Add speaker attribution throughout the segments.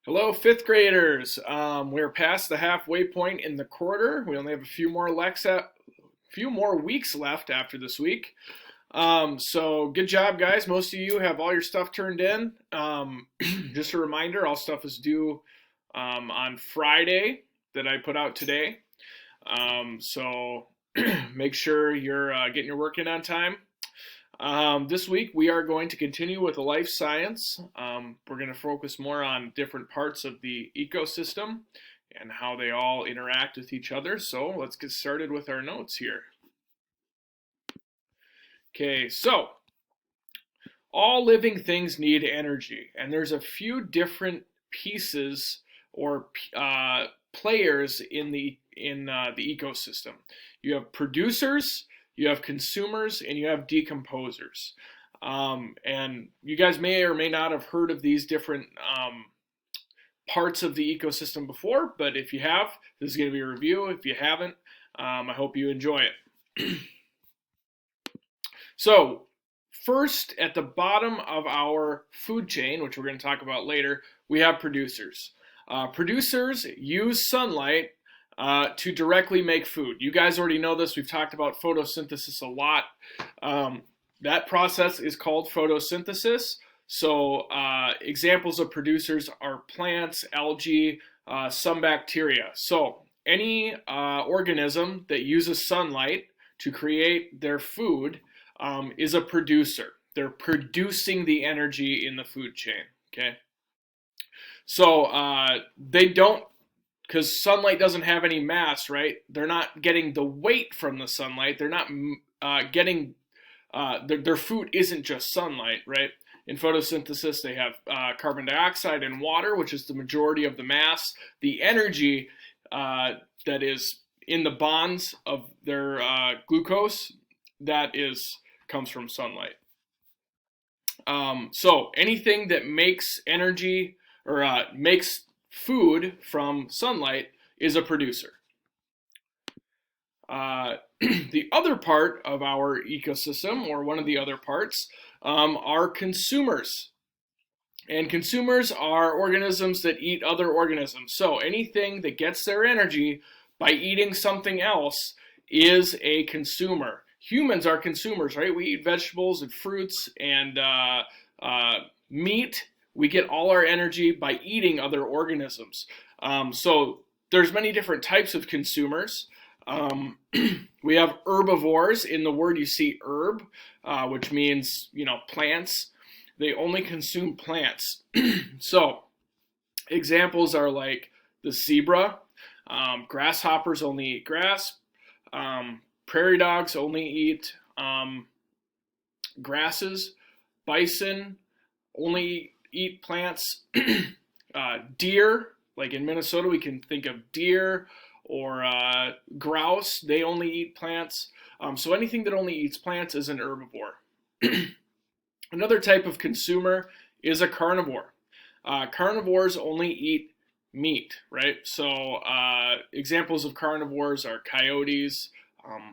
Speaker 1: Hello, fifth graders. We're past the halfway point in the quarter. We only have a few more weeks left after this week. So good job, guys. Most of you have all your stuff turned in. Just a reminder, all stuff is due on Friday that I put out today. So make sure you're getting your work in on time. This week we are going to continue with the life science. We're going to focus more on different parts of the ecosystem and how they all interact with each other. So let's get started with our notes here. Okay, so all living things need energy, and there's a few different pieces or players in the ecosystem. You have producers, you have consumers, and you have decomposers. And you guys may or may not have heard of these different parts of the ecosystem before, but if you have, this is going to be a review. If you haven't, I hope you enjoy it. So, first, at the bottom of our food chain, which we're going to talk about later, we have producers. Producers use sunlight to directly make food. You guys already know this. We've talked about photosynthesis a lot. That process is called photosynthesis. So examples of producers are plants, algae, some bacteria. So any organism that uses sunlight to create their food is a producer. They're producing the energy in the food chain, okay? So they don't, because sunlight doesn't have any mass, right? They're not getting the weight from the sunlight. They're not getting, their food isn't just sunlight, right? In photosynthesis, they have carbon dioxide and water, which is the majority of the mass. The energy that is in the bonds of their glucose, comes from sunlight. So anything that makes energy or makes food from sunlight is a producer. The other part of our ecosystem, or one of the other parts, are consumers. And consumers are organisms that eat other organisms. So anything that gets their energy by eating something else is a consumer. Humans are consumers, right? We eat vegetables and fruits and meat. We get all our energy by eating other organisms. So there's many different types of consumers. We have herbivores. In the word you see herb, which means, plants. They only consume plants. So examples are like the zebra. Grasshoppers only eat grass. Prairie dogs only eat grasses. Bison only eat plants. Deer, like in Minnesota, we can think of deer or grouse. They only eat plants. So anything that only eats plants is an herbivore. Another type of consumer is a carnivore. Carnivores only eat meat, right? So examples of carnivores are coyotes.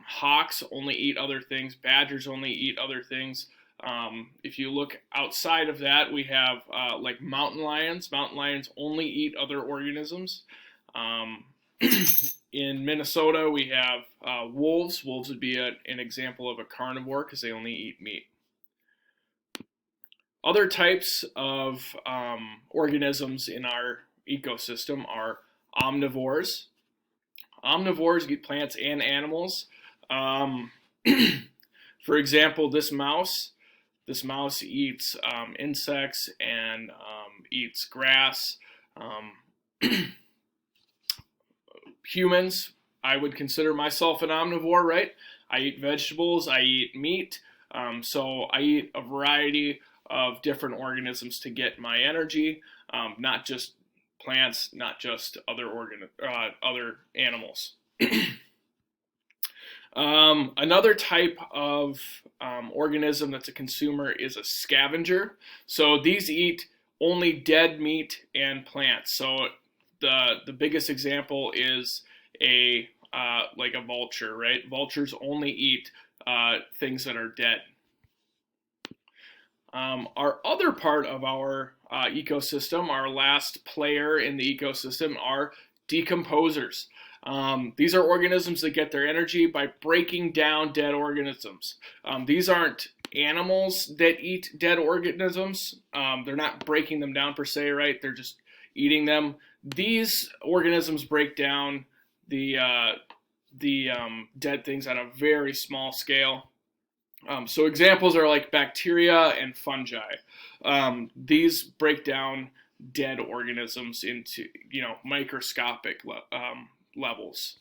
Speaker 1: Hawks only eat other things. Badgers only eat other things. If you look outside of that, we have like mountain lions. Mountain lions only eat other organisms. In Minnesota, we have wolves. Wolves would be an example of a carnivore because they only eat meat. Other types of organisms in our ecosystem are omnivores. Omnivores eat plants and animals. For example, this mouse eats insects and eats grass. Humans, I would consider myself an omnivore, right? I eat vegetables, I eat meat, so I eat a variety of different organisms to get my energy, not just plants, not just other animals. Another type of organism that's a consumer is a scavenger. So these eat only dead meat and plants. So the biggest example is like a vulture, right? Vultures only eat things that are dead. Our other part of our ecosystem, our last player in the ecosystem, are decomposers. These are organisms that get their energy by breaking down dead organisms. These aren't animals that eat dead organisms. They're not breaking them down per se, right? They're just eating them. These organisms break down the dead things on a very small scale. So examples are like bacteria and fungi. These break down dead organisms into, microscopic levels.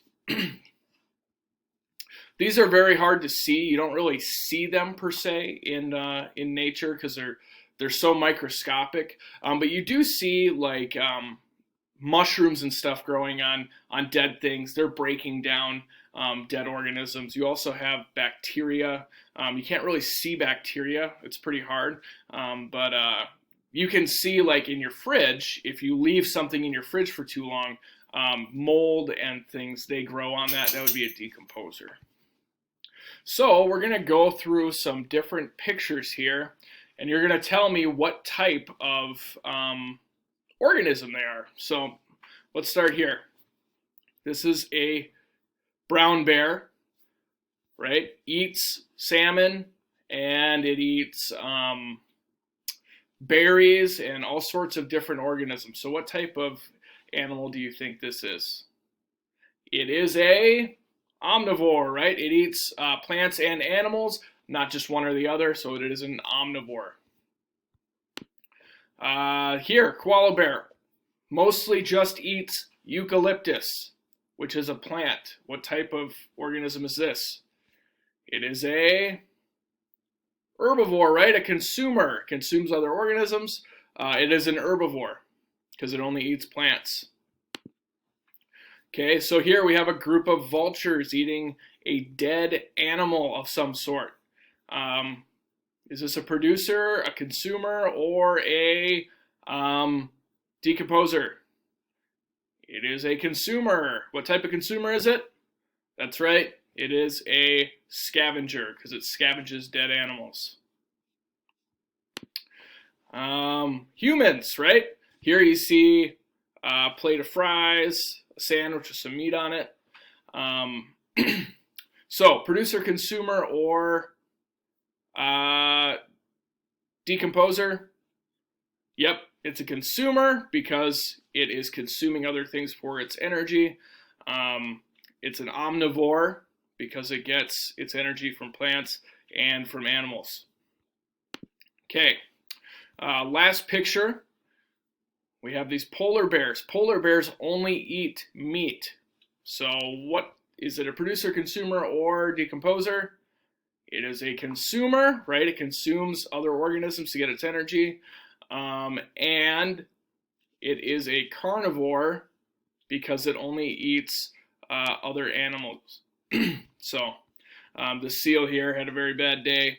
Speaker 1: These are very hard to see. You don't really see them per se in nature because they're so microscopic. But you do see like mushrooms and stuff growing on dead things. They're breaking down dead organisms. You also have bacteria. You can't really see bacteria. It's pretty hard. But you can see, like in your fridge, if you leave something in your fridge for too long, mold and things, they grow on that. That would be a decomposer. So we're going to go through some different pictures here, and you're going to tell me what type of organism they are. So let's start here. This is a brown bear, right? Eats salmon, and it eats berries and all sorts of different organisms. So what type of animal do you think this is? It is a omnivore, right? It eats plants and animals, not just one or the other, so it is an omnivore. Here, koala bear mostly just eats eucalyptus, which is a plant. What type of organism is this? It is a herbivore, right? A consumer. Consumes other organisms. It is an herbivore because it only eats plants. Okay, so here we have a group of vultures eating a dead animal of some sort. Is this a producer, a consumer, or a decomposer? It is a consumer. What type of consumer is it? That's right. It is a scavenger because it scavenges dead animals. Humans, right? Here you see a plate of fries, a sandwich with some meat on it. So, producer, consumer, or decomposer? Yep, it's a consumer because it is consuming other things for its energy. It's an omnivore because it gets its energy from plants and from animals. Okay, last picture. We have these polar bears. Polar bears only eat meat. So what is it, a producer, consumer, or decomposer? It is a consumer, right? It consumes other organisms to get its energy. And it is a carnivore because it only eats other animals. So the seal here had a very bad day.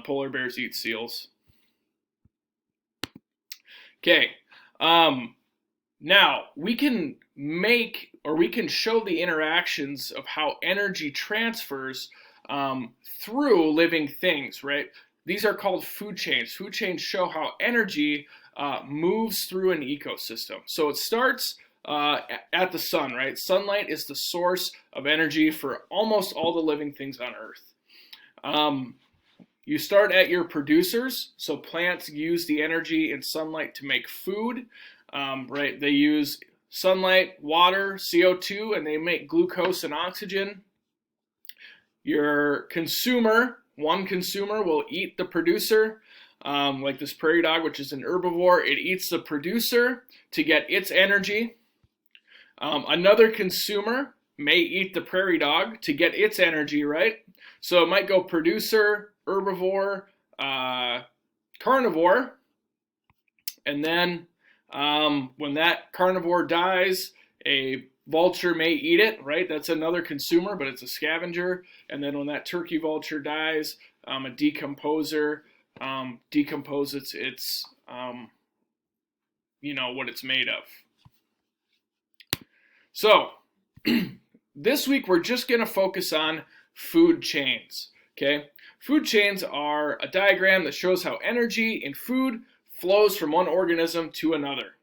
Speaker 1: Polar bears eat seals. Okay. Now we can show the interactions of how energy transfers through living things, right? These are called food chains. Food chains show how energy moves through an ecosystem. So it starts at the sun, right? Sunlight is the source of energy for almost all the living things on Earth. You start at your producers. So plants use the energy in sunlight to make food, right? They use sunlight, water, CO2, and they make glucose and oxygen. Your consumer, one consumer will eat the producer, like this prairie dog, which is an herbivore. It eats the producer to get its energy. Another consumer may eat the prairie dog to get its energy, right? So it might go producer, herbivore, carnivore, and then when that carnivore dies, a vulture may eat it, right? That's another consumer, but it's a scavenger. And then when that turkey vulture dies, a decomposer decomposes its what it's made of. So this week we're just going to focus on food chains, okay? Food chains are a diagram that shows how energy in food flows from one organism to another.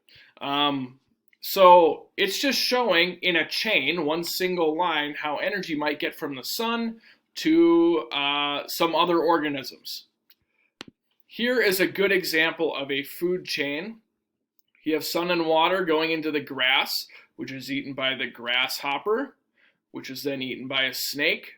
Speaker 1: So it's just showing in a chain, one single line, how energy might get from the sun to some other organisms. Here is a good example of a food chain. You have sun and water going into the grass, which is eaten by the grasshopper, which is then eaten by a snake,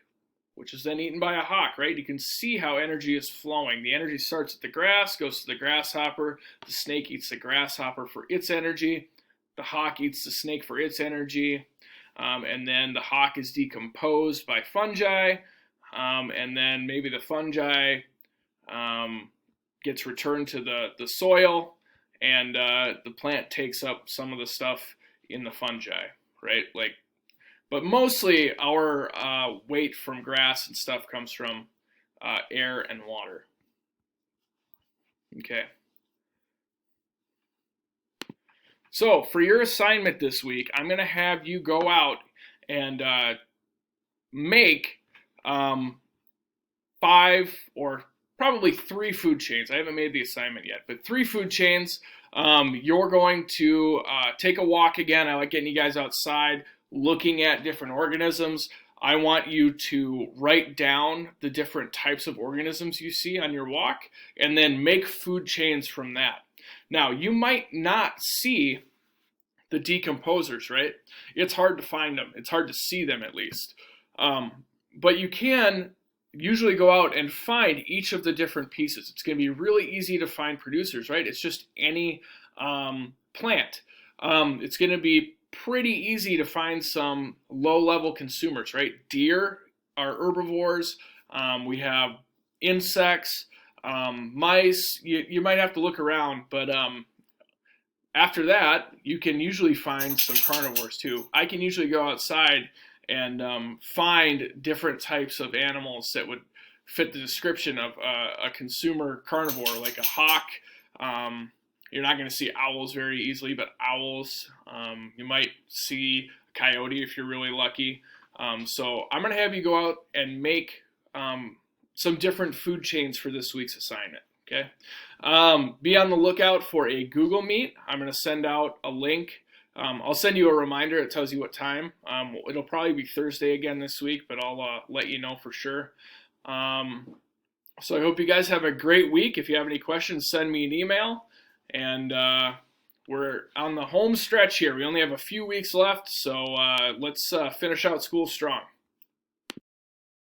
Speaker 1: which is then eaten by a hawk, right? You can see how energy is flowing. The energy starts at the grass, goes to the grasshopper. The snake eats the grasshopper for its energy. The hawk eats the snake for its energy. And then the hawk is decomposed by fungi. And then maybe the fungi gets returned to the soil, and the plant takes up some of the stuff in the fungi, right? But mostly our weight from grass and stuff comes from air and water. Okay. So for your assignment this week, I'm going to have you go out and make 5 or probably 3 food chains. I haven't made the assignment yet, but 3 food chains. You're going to take a walk again. I like getting you guys outside, looking at different organisms. I want you to write down the different types of organisms you see on your walk, and then make food chains from that. Now, you might not see the decomposers, right? It's hard to find them. It's hard to see them, at least. But you can usually go out and find each of the different pieces. It's going to be really easy to find producers, right? It's just any plant. It's going to be pretty easy to find some low-level consumers, right? Deer are herbivores. We have insects, mice. You might have to look around, but after that, you can usually find some carnivores too. I can usually go outside and find different types of animals that would fit the description of a consumer carnivore, like a hawk. You're not going to see owls very easily, but owls. You might see a coyote if you're really lucky. So I'm going to have you go out and make some different food chains for this week's assignment. Okay. Be on the lookout for a Google Meet. I'm going to send out a link. I'll send you a reminder. It tells you what time. It'll probably be Thursday again this week, but I'll let you know for sure. So I hope you guys have a great week. If you have any questions, send me an email. And we're on the home stretch here. We only have a few weeks left, so let's finish out school strong.